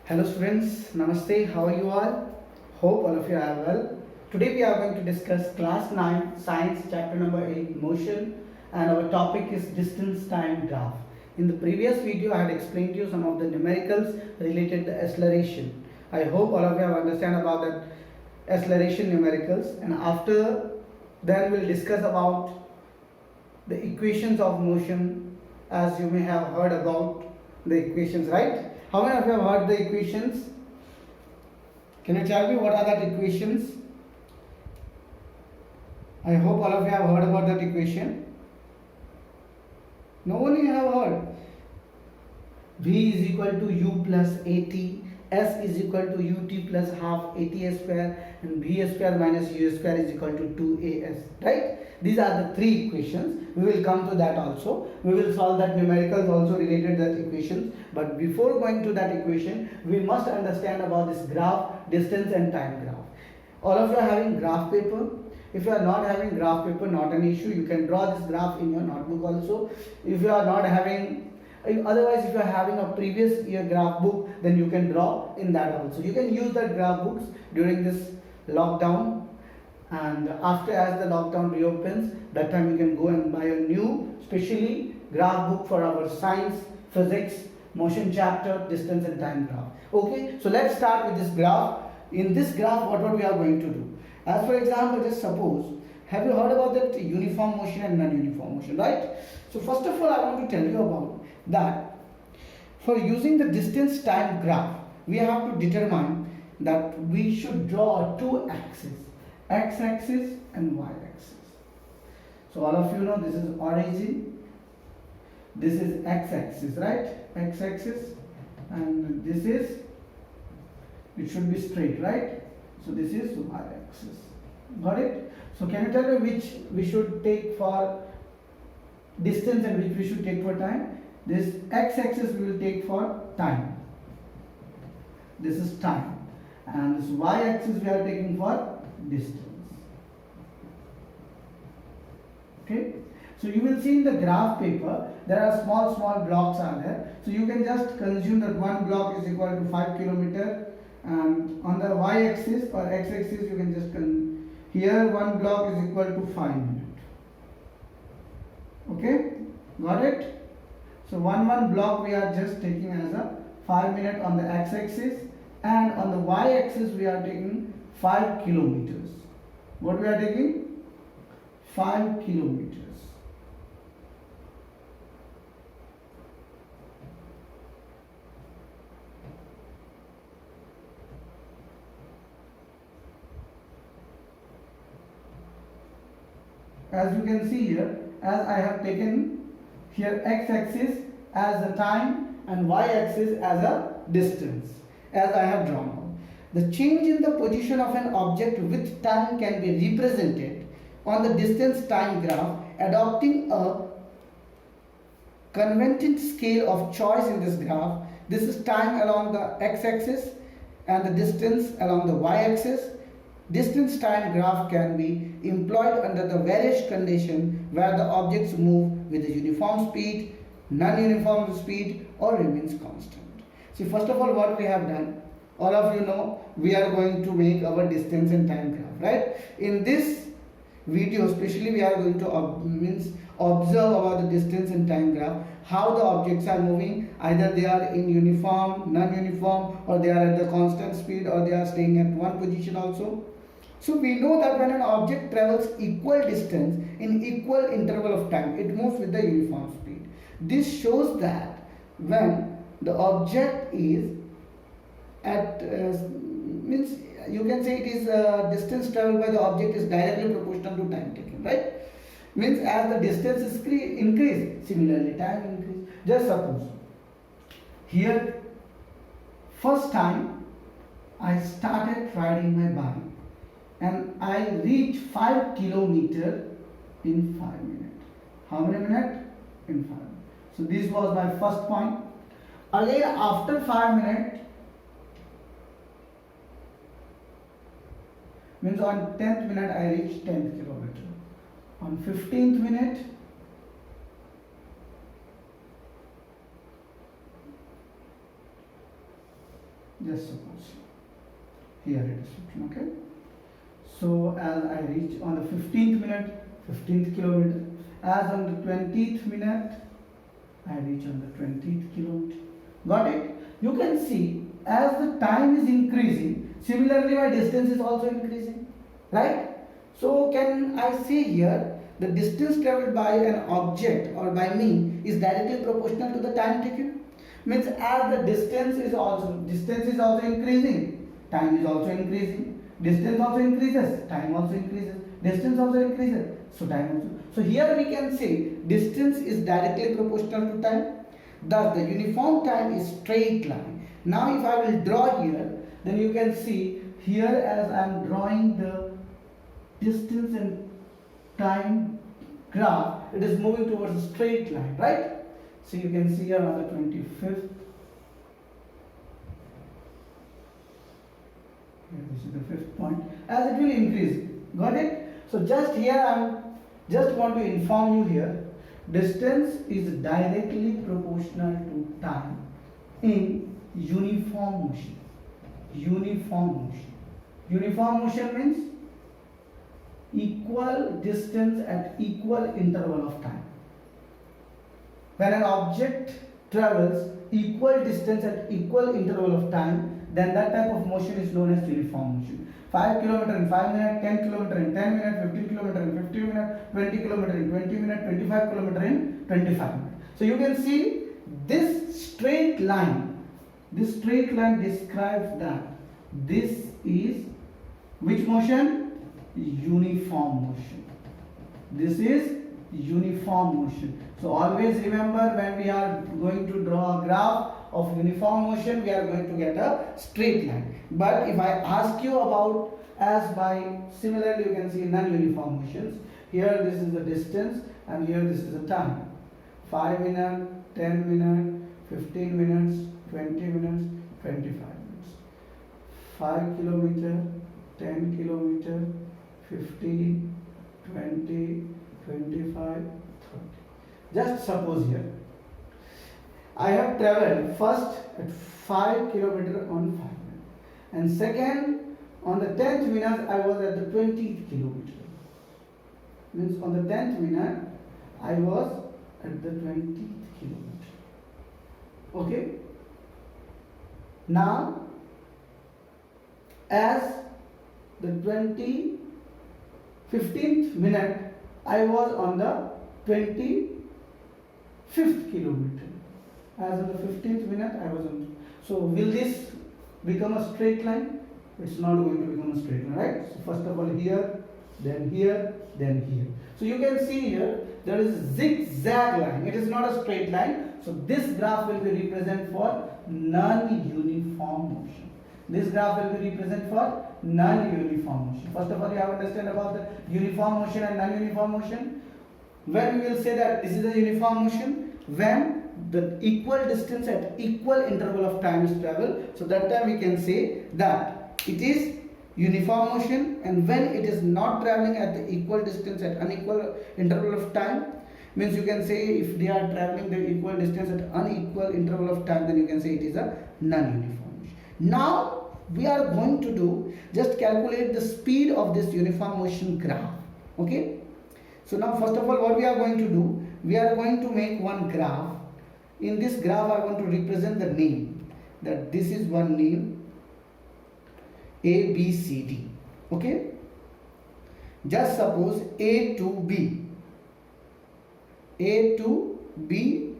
Hello students, Namaste, how are you all? Hope all of you are well. Today we are going to discuss class 9 science chapter number 8 motion, and our topic is distance time graph. In the previous video I had explained to you some of the numericals related to acceleration. I hope all of you have understand about that acceleration numericals, and after then we'll discuss about the equations of motion, as you may have heard about the equations, right? How many of you have heard the equations? Can you tell me what are that equations? I hope all of you have heard about that equation. No one you have heard. V is equal to U plus AT, S is equal to UT plus half AT square, and V square minus U square is equal to 2AS, right? These are the three equations. We will come to that also. We will solve that numericals also related to that equations. But before going to that equation, we must understand about this graph, distance and time graph. All of you are having graph paper. If you are not having graph paper, not an issue. You can draw this graph in your notebook also. If you are not having Otherwise, if you are having a previous year graph book, then you can draw in that also. You can use that graph books during this lockdown, and after as the lockdown reopens, that time you can go and buy a new specially graph book for our science, physics, motion chapter, distance and time graph. Okay, so let's start with this graph. In this graph, what we are going to do? As for example, just suppose, have you heard about that uniform motion and non-uniform motion, right? So first of all, I want to tell you about that for using the distance time graph, we have to determine that we should draw two axes, x-axis and y-axis. So all of you know this is origin, this is x-axis, right? X-axis, and this is, it should be straight, right? So this is y-axis. Got it? So can you tell me which we should take for distance and which we should take for time? This x-axis we will take for time. This is time. And this y-axis we are taking for distance. Okay? So you will see in the graph paper, there are small blocks are there. So you can just consume that one block is equal to 5 kilometer, and on the y-axis or x-axis you can just here one block is equal to 5 minutes. Okay? Got it? So one block we are just taking as a 5 minute on the x-axis, and on the y-axis we are taking 5 kilometers. What we are taking? 5 kilometers. As you can see here, as I have taken here x-axis as the time and y-axis as a distance, as I have drawn. The change in the position of an object with time can be represented on the distance time graph adopting a convenient scale of choice in this graph. This is time along the x-axis and the distance along the y-axis. Distance time graph can be employed under the various conditions where the objects move with a uniform speed, non-uniform speed, or remains constant. See, first of all, what we have done, all of you know, we are going to make our distance and time graph, right? In this video, especially, we are going to observe about the distance and time graph, how the objects are moving, either they are in uniform, non-uniform, or they are at the constant speed, or they are staying at one position also. So we know that when an object travels equal distance in equal interval of time, it moves with the uniform speed. This shows that when the object is at means you can say it is distance traveled by the object is directly proportional to time taken, right? Means as the distance is increase, similarly time increase. Just suppose here first time I started riding my bike and I reached 5 kilometers in 5 minutes. How many minutes? In 5 minutes. So this was my first point. Again after 5 minutes, means on 10th minute I reached 10th kilometer. On 15th minute Just suppose here it is written, okay. So as I reach on the 15th minute, 15th kilometer, as on the 20th minute, I reach on the 20th kilometer. Got it? You can see as the time is increasing, similarly my distance is also increasing, right? So can I say here the distance traveled by an object or by me is directly proportional to the time taken? Means as the distance is also increasing, time is also increasing. Distance also increases, time also increases. Distance also increases, so time also. So here we can say distance is directly proportional to time. Thus the uniform time is straight line. Now if I will draw here, then you can see here as I am drawing the distance and time graph, it is moving towards a straight line, right? So you can see here on the 25th. Here this is the 5th point. As it will increase, got it? So just here I just want to inform you here, distance is directly proportional to time in uniform motion. Uniform motion. Uniform motion means equal distance at equal interval of time. When an object travels equal distance at equal interval of time, then that type of motion is known as uniform motion. 5 km in 5 minutes, 10 km in 10 minutes, 15 km in 15 minutes, 20 km in 20 minutes, 25 km in 25 minutes. So you can see this straight line describes that this is which motion? Uniform motion. This is uniform motion. So always remember, when we are going to draw a graph of uniform motion, we are going to get a straight line. But if I ask you about as by similarly you can see non-uniform motions, here this is the distance and here this is the time. 5 minutes, 10 minutes, 15 minutes, 20 minutes, 25 minutes. 5 kilometer, 10 kilometer, 15, 20, 25, 30. Just suppose here I have traveled first at 5 kilometer on 5 minutes, and second on the 10th minute I was at the 20th kilometer. Means on the 10th minute I was at the 20th kilometer. Okay. Now as the 15th minute I was on the 25th kilometer. As on the 15th minute I was on. So will this become a straight line? It's not going to become a straight line, right? So first of all here, then here, then here. So you can see here there is a zigzag line. It is not a straight line. So this graph will be represented for non-uniform motion. This graph will be represented for non-uniform motion. First of all, you have to understand about the uniform motion and non-uniform motion. When we will say that this is a uniform motion, when the equal distance at equal interval of time is traveled, so that time we can say that it is uniform motion. And when it is not traveling at the equal distance at unequal interval of time, means you can say if they are traveling the equal distance at unequal interval of time, then you can say it is a non-uniform motion. Now we are going to do just calculate the speed of this uniform motion graph. Okay. So now first of all, what we are going to do, we are going to make one graph. In this graph I want to represent the name, that this is one name A, B, C, D. Okay. Just suppose A to B, A to B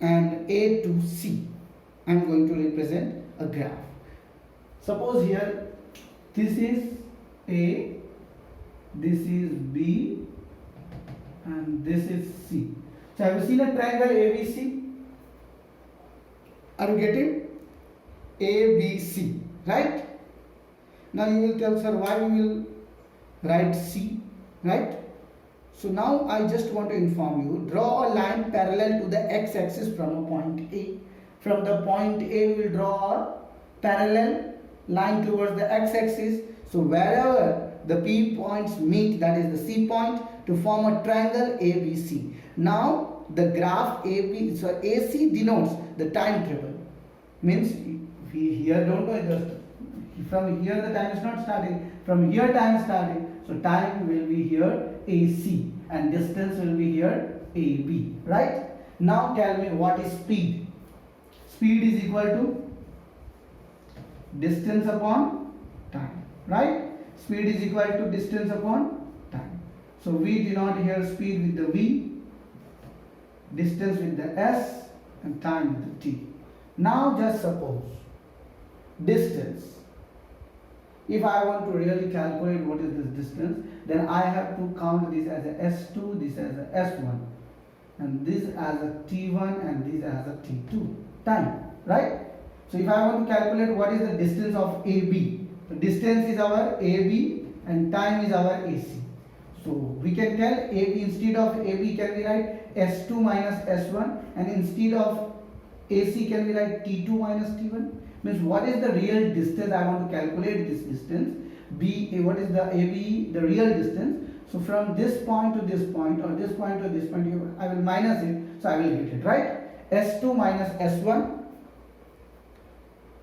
and A to C. I am going to represent a graph. Suppose here this is A, this is B and this is C. So have you seen a triangle ABC? Are you getting? ABC, right? Now you will tell, sir, why we will write C, right? So now I just want to inform you, draw a line parallel to the x-axis from a point A. From the point A we will draw a parallel line towards the x-axis. So wherever the P points meet, that is the C point, to form a triangle ABC. Now the graph AC denotes the time travel. Means here don't know, just from here the time is not starting, from here time is starting, so time will be here AC and distance will be here AB, right? Now tell me what is speed. Speed is equal to distance upon time, right? Speed is equal to distance upon time. So we denote here speed with the V, distance with the S, and time with the T. Now just suppose distance. If I want to really calculate what is this distance, then I have to count this as a S2, this as a S1, and this as a T1 and this as a T2 time, right? So if I want to calculate what is the distance of AB, the distance is our AB and time is our AC. So we can tell AB, instead of AB can we write S2 minus S1, and instead of AC can we write T2 minus T1. Means what is the real distance I want to calculate this distance. B, what is the AB, the real distance. So from this point to this point, or this point to this point, I will minus it, so I will get it, right? S2 minus S1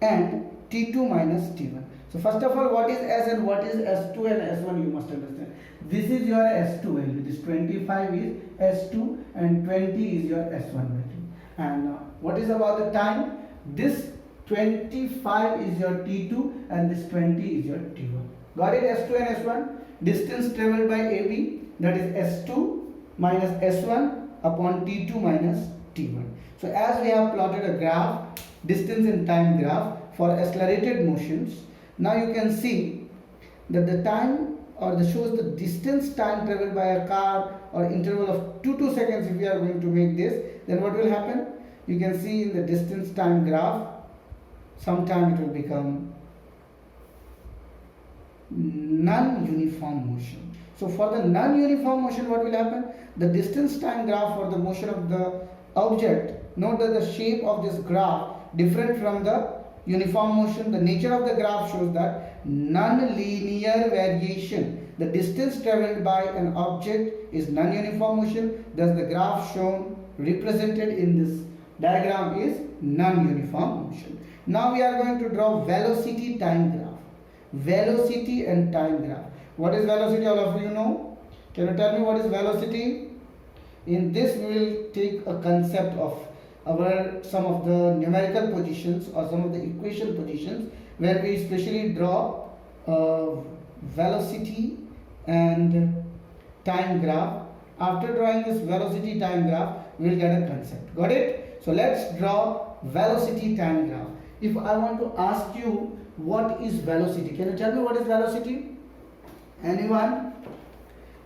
and T2 minus T1. So first of all, what is S and what is S2 and S1 you must understand. This is your S2 value, this 25 is S2 and 20 is your S1 value. And what is about the time? This 25 is your T2 and this 20 is your T1. Got it? S2 and S1. Distance traveled by AB, that is S2 minus S1 upon T2 minus T1. So as we have plotted a graph, distance and time graph for accelerated motions, now you can see that the time, or the shows the distance time traveled by a car, or interval of 2 seconds. If we are going to make this, then what will happen? You can see in the distance time graph, sometime it will become non-uniform motion. So for the non-uniform motion, what will happen? The distance time graph for the motion of the object, note that the shape of this graph different from the uniform motion. The nature of the graph shows that non-linear variation. The distance traveled by an object is non-uniform motion. Thus the graph shown represented in this diagram is non-uniform motion. Now we are going to draw velocity time graph. Velocity and time graph. What is velocity? All of you know. Can you tell me what is velocity? In this we will take a concept of some of the numerical positions or some of the equation positions, where we especially draw velocity and time graph. After drawing this velocity time graph, we will get a concept. Got it? So let's draw velocity time graph. If I want to ask you what is velocity, can you tell me what is velocity? Anyone?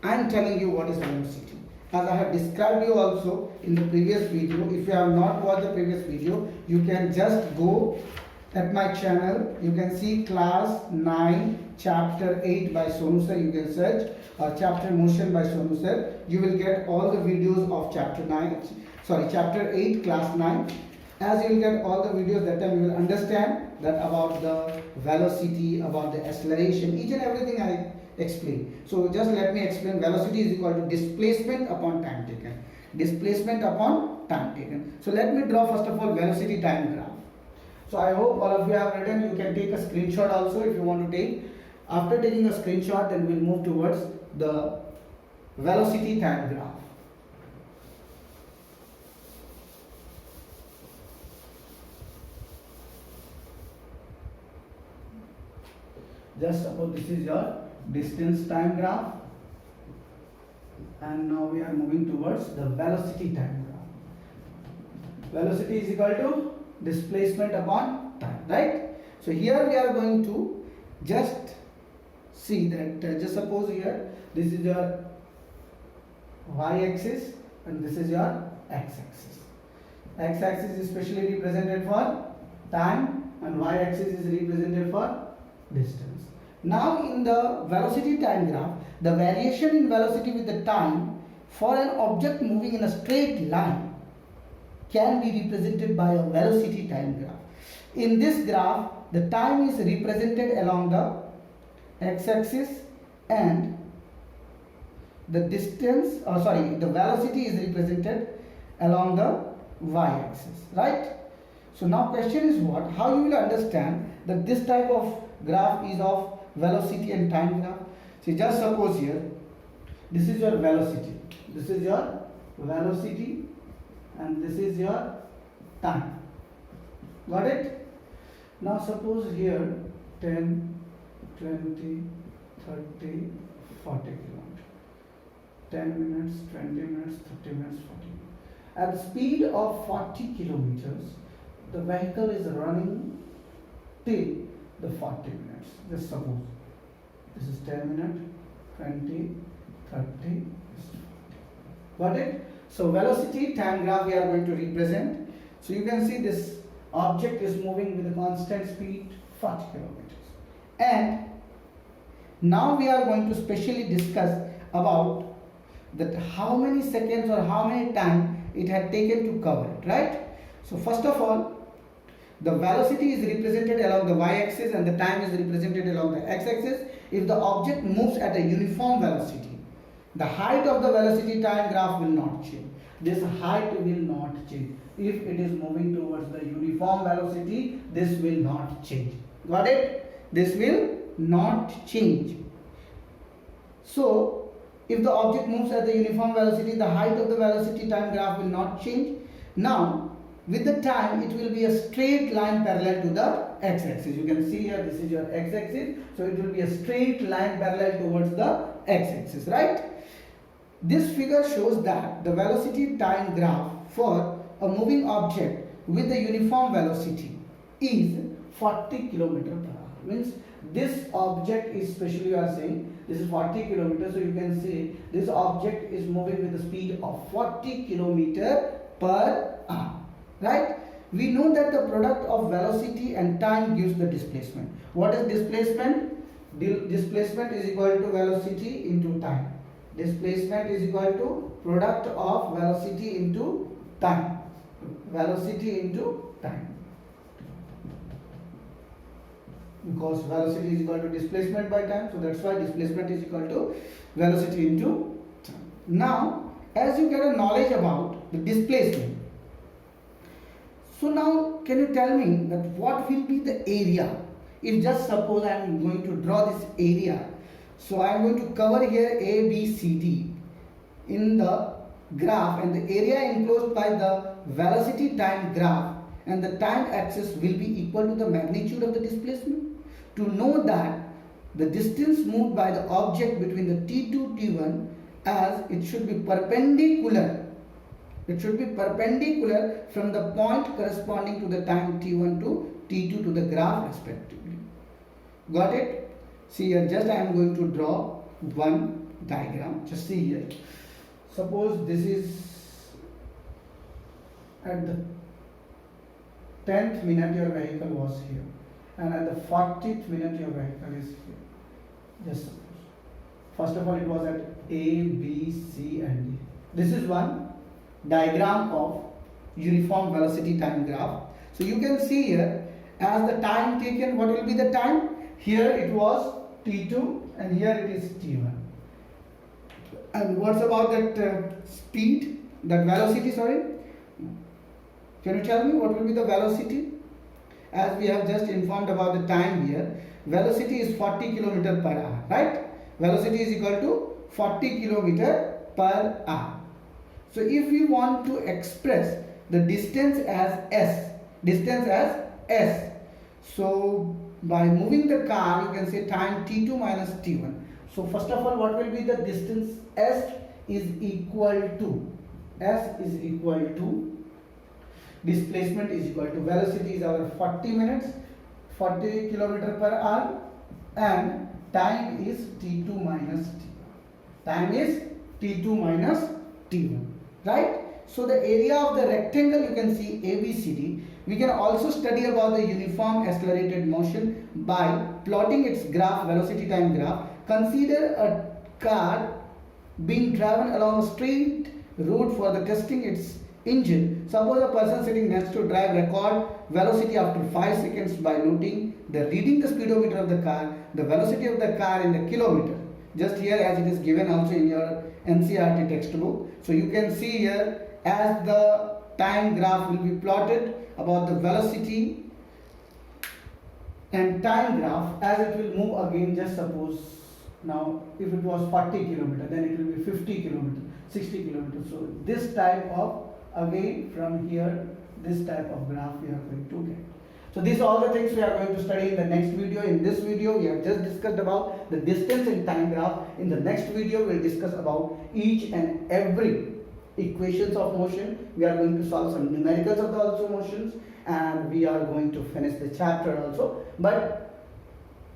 I am telling you what is velocity. As I have described you also in the previous video. If you have not watched the previous video, you can just go at my channel. You can see class 9 chapter 8 by Sonu Sir. You can search, or chapter motion by Sonu Sir. You will get all the videos of chapter 8 class 9. As you will get all the videos, that time you will understand that about the velocity, about the acceleration, each and everything I explain. So just let me explain. Velocity is equal to displacement upon time taken. Displacement upon time taken. So let me draw first of all velocity time graph. So I hope all of you have written. You can take a screenshot also if you want to take. After taking a screenshot, then we'll move towards the velocity time graph. Just suppose this is your distance time graph, and now we are moving towards the velocity time graph. Velocity is equal to displacement upon time, right? So here we are going to just see that just suppose here this is your y-axis and this is your x-axis. X-axis is specially represented for time and y-axis is represented for distance. Now in the velocity time graph, the variation in velocity with the time for an object moving in a straight line can be represented by a velocity time graph. In this graph, the time is represented along the x-axis and the the velocity is represented along the y-axis, right? So now question is what? How you will understand that this type of graph is of velocity and time graph? See, just suppose here, this is your velocity. This is your velocity and this is your time. Got it? Now suppose here 10, 20, 30, 40 kilometers. 10 minutes, 20 minutes, 30 minutes, 40 minutes. At the speed of 40 kilometers, the vehicle is running till the 40 minutes. Just suppose this is 10 minutes, 20, 30, 40. Got it? So velocity time graph we are going to represent. So you can see this object is moving with a constant speed 40 kilometers. And now we are going to specially discuss about that how many seconds or how many time it had taken to cover it, right? So first of all, the velocity is represented along the y-axis and the time is represented along the x-axis. If the object moves at a uniform velocity, the height of the velocity time graph will not change. This height will not change. If it is moving towards the uniform velocity, this will not change. Got it? This will not change. So, if the object moves at the uniform velocity, the height of the velocity time graph will not change. Now, with the time, it will be a straight line parallel to the x-axis. You can see here, this is your x-axis. So, it will be a straight line parallel towards the x-axis, right? This figure shows that the velocity time graph for a moving object with a uniform velocity is 40 km per hour. Means this object is, especially you are saying, this is 40 kilometers. So you can say this object is moving with the speed of 40 km per hour. Right? We know that the product of velocity and time gives the displacement. What is displacement? Displacement is equal to velocity into time. Displacement is equal to product of velocity into time. Velocity into time. Because velocity is equal to displacement by time, so that's why displacement is equal to velocity into time. Now, as you get a knowledge about the displacement, so now can you tell me that what will be the area? If just suppose I am going to draw this area, so I am going to cover here A, B, C, D in the graph, and the area enclosed by the velocity time graph and the time axis will be equal to the magnitude of the displacement. To know that the distance moved by the object between the T2, T1, as it should be perpendicular. It should be perpendicular from the point corresponding to the time T1 to T2 to the graph respectively. Got it? See here, just I am going to draw one diagram. Just see here. Suppose this is at the 10th minute your vehicle was here, and at the 40th minute your vehicle is here. Just suppose. First of all, it was at A, B, C and D. This is one diagram of uniform velocity time graph. So you can see here, as the time taken, what will be the time? Here it was T2 and here it is T1. And what's about that speed, that velocity, sorry? Can you tell me what will be the velocity? As we have just informed about the time here, velocity is 40 km per hour, right? Velocity is equal to 40 km per hour. So if we want to express the distance as S, so by moving the car you can say time T2 minus T1. So first of all, what will be the distance? S is equal to displacement is equal to velocity is our 40 minutes, 40 km per hour, and time is T2 minus T1. Time is T2 minus T1, right? So the area of the rectangle you can see ABCD. We can also study about the uniform accelerated motion by plotting its graph, velocity time graph. Consider a car being driven along a straight road for the testing its engine. Suppose a person sitting next to drive record velocity after 5 seconds by noting the reading the speedometer of the car, the velocity of the car in the kilometer. Just here as it is given also in your NCERT textbook. So you can see here as the time graph will be plotted about the velocity and time graph as it will move again. Just suppose now if it was 40 kilometer, then it will be 50 kilometer, 60 kilometer. So this type of, again from here, this type of graph we are going to get. So these are all the things we are going to study in the next video. In this video we have just discussed about the distance and time graph. In the next video we will discuss about each and every equations of motion. We are going to solve some numericals of the also motions, and we are going to finish the chapter also. But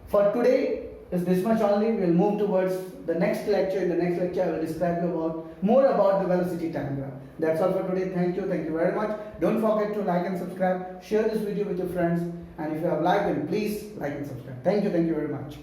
for today is this much only. We will move towards the next lecture. In the next lecture I will describe you about more about the velocity time graph. That's all for today. Thank you very much. Don't forget to like and subscribe, share this video with your friends, and if you have liked, then please like and subscribe. Thank you very much.